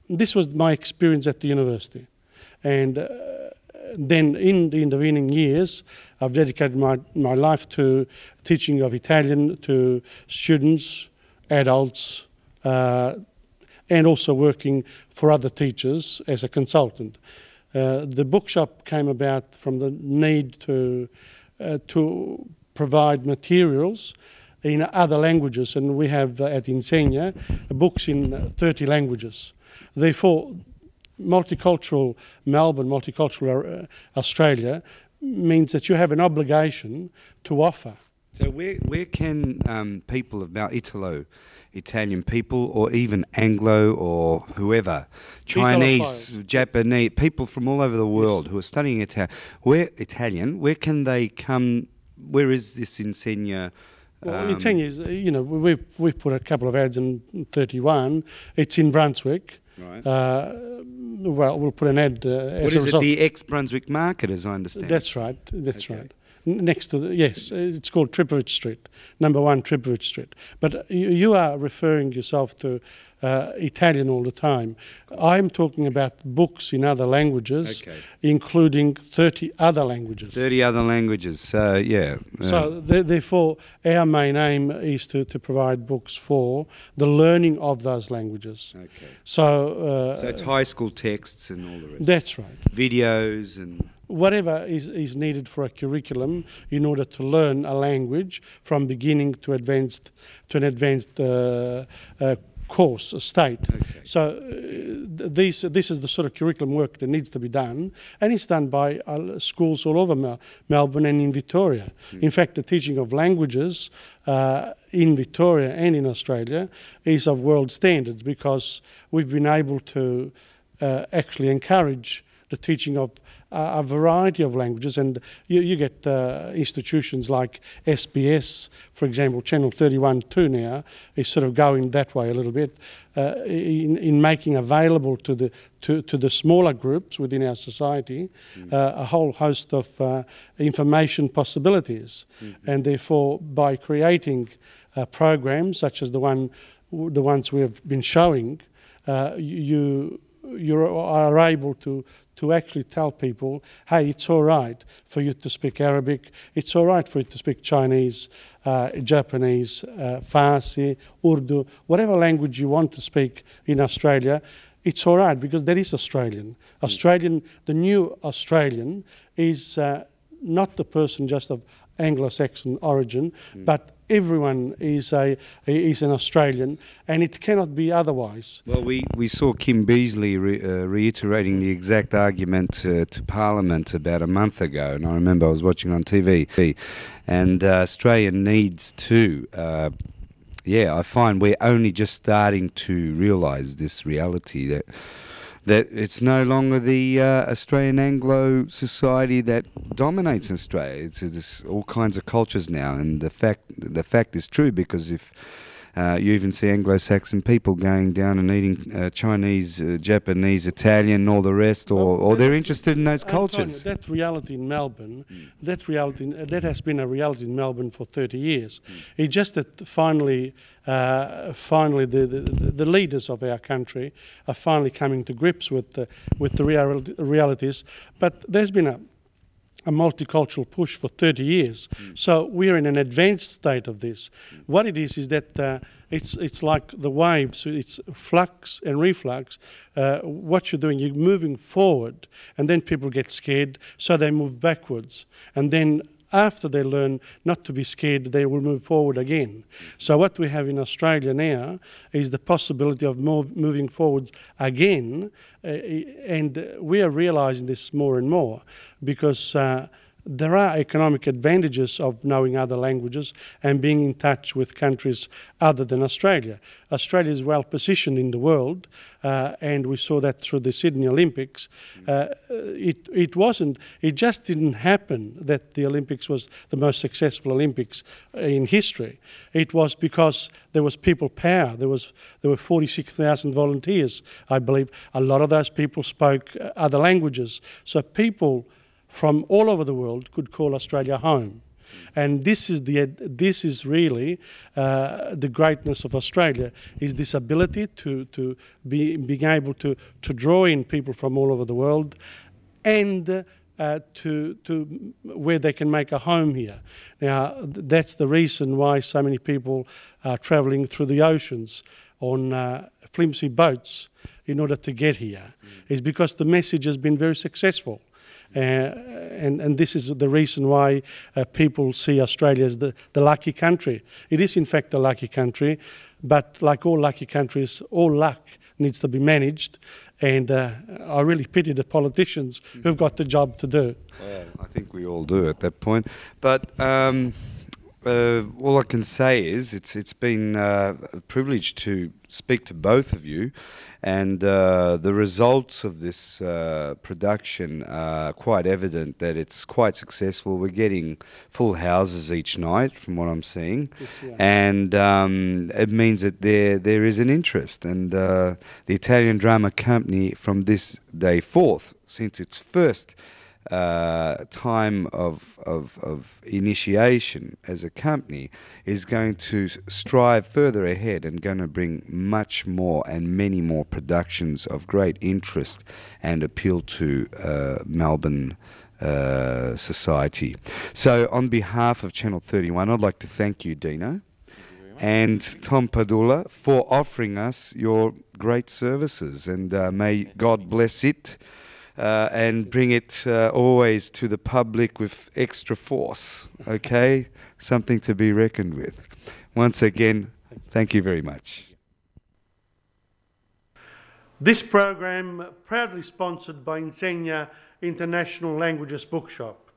this was my experience at the university. And then in the intervening years, I've dedicated my life to teaching of Italian to students, adults, and also working for other teachers as a consultant. The bookshop came about from the need to provide materials in other languages, and we have at Insegna books in 30 languages. Therefore, multicultural Melbourne, multicultural Australia means that you have an obligation to offer. So where can people about Italian people, or even Anglo or whoever, Chinese, Japanese, people from all over the world who are studying Italian, where can they come? Where is this Insegna? Well, Insegna is, you know, we've put a couple of ads in 31. It's in Brunswick. Right. Well, we'll put an ad as a result. The ex-Brunswick Market, as I understand? That's right. That's right. Next to yes, it's called Tripovich Street, number 1 Tripovich Street. But you are referring yourself to Italian all the time. I'm talking about books in other languages, including 30 other languages. 30 other languages, so yeah. So therefore, our main aim is to provide books for the learning of those languages. Okay. So it's high school texts and all the rest. That's right. Videos and whatever is needed for a curriculum in order to learn a language from beginning to an advanced course, a state. Okay. So this is the sort of curriculum work that needs to be done, and it's done by schools all over Melbourne and in Victoria. In fact, the teaching of languages in Victoria and in Australia is of world standards, because we've been able to actually encourage the teaching of a variety of languages, and you get institutions like SBS, for example, Channel 31.2 now is sort of going that way a little bit in making available to the smaller groups within our society a whole host of information possibilities, and therefore by creating programs such as the ones we have been showing, you are able to actually tell people, hey, it's all right for you to speak Arabic, it's all right for you to speak Chinese, Japanese, Farsi, Urdu, whatever language you want to speak in Australia, it's all right, because there is Australian. The new Australian is not the person just of Anglo-Saxon origin, but everyone is an Australian, and it cannot be otherwise. Well, we saw Kim Beazley reiterating the exact argument to Parliament about a month ago, and I remember I was watching on TV, and Australia needs to, I find we're only just starting to realise this reality that it's no longer the Australian Anglo society that dominates Australia. It's all kinds of cultures now, and the fact is true, because if you even see Anglo-Saxon people going down and eating Chinese, Japanese, Italian, all the rest, or they're interested in those cultures. That reality in Melbourne, that has been a reality in Melbourne for 30 years. It's just that finally the leaders of our country are finally coming to grips with the realities. But there's been a multicultural push for 30 years. So we're in an advanced state of this. What it is that it's like the waves, it's flux and reflux. What you're doing, you're moving forward, and then people get scared, so they move backwards. And then after they learn not to be scared, they will move forward again. So what we have in Australia now is the possibility of moving forwards again, and we are realising this more and more, because there are economic advantages of knowing other languages and being in touch with countries other than Australia. Australia is well positioned in the world, and we saw that through the Sydney Olympics. It just didn't happen that the Olympics was the most successful Olympics in history. It was because there was people power. There were 46,000 volunteers, I believe. A lot of those people spoke other languages. So people from all over the world could call Australia home. And this is really the greatness of Australia, is this ability to being able to draw in people from all over the world, and to where they can make a home here. Now, that's the reason why so many people are travelling through the oceans on flimsy boats in order to get here, is because the message has been very successful. And this is the reason why people see Australia as the lucky country. It is in fact a lucky country, but like all lucky countries, all luck needs to be managed, and I really pity the politicians who've got the job to do. Well, I think we all do at that point. But all I can say is it's been a privilege to speak to both of you, and the results of this production are quite evident that it's quite successful. We're getting full houses each night, from what I'm seeing, and it means that there is an interest, and the Italian Drama Company from this day forth, since its first time of initiation as a company, is going to strive further ahead and going to bring much more and many more productions of great interest and appeal to Melbourne society. So on behalf of Channel 31, I'd like to thank you, Dino, and Tom Padula, for offering us your great services, and may God bless it. And bring it always to the public with extra force, okay? Something to be reckoned with. Once again, thank you very much. This program proudly sponsored by Insegna International Languages Bookshop.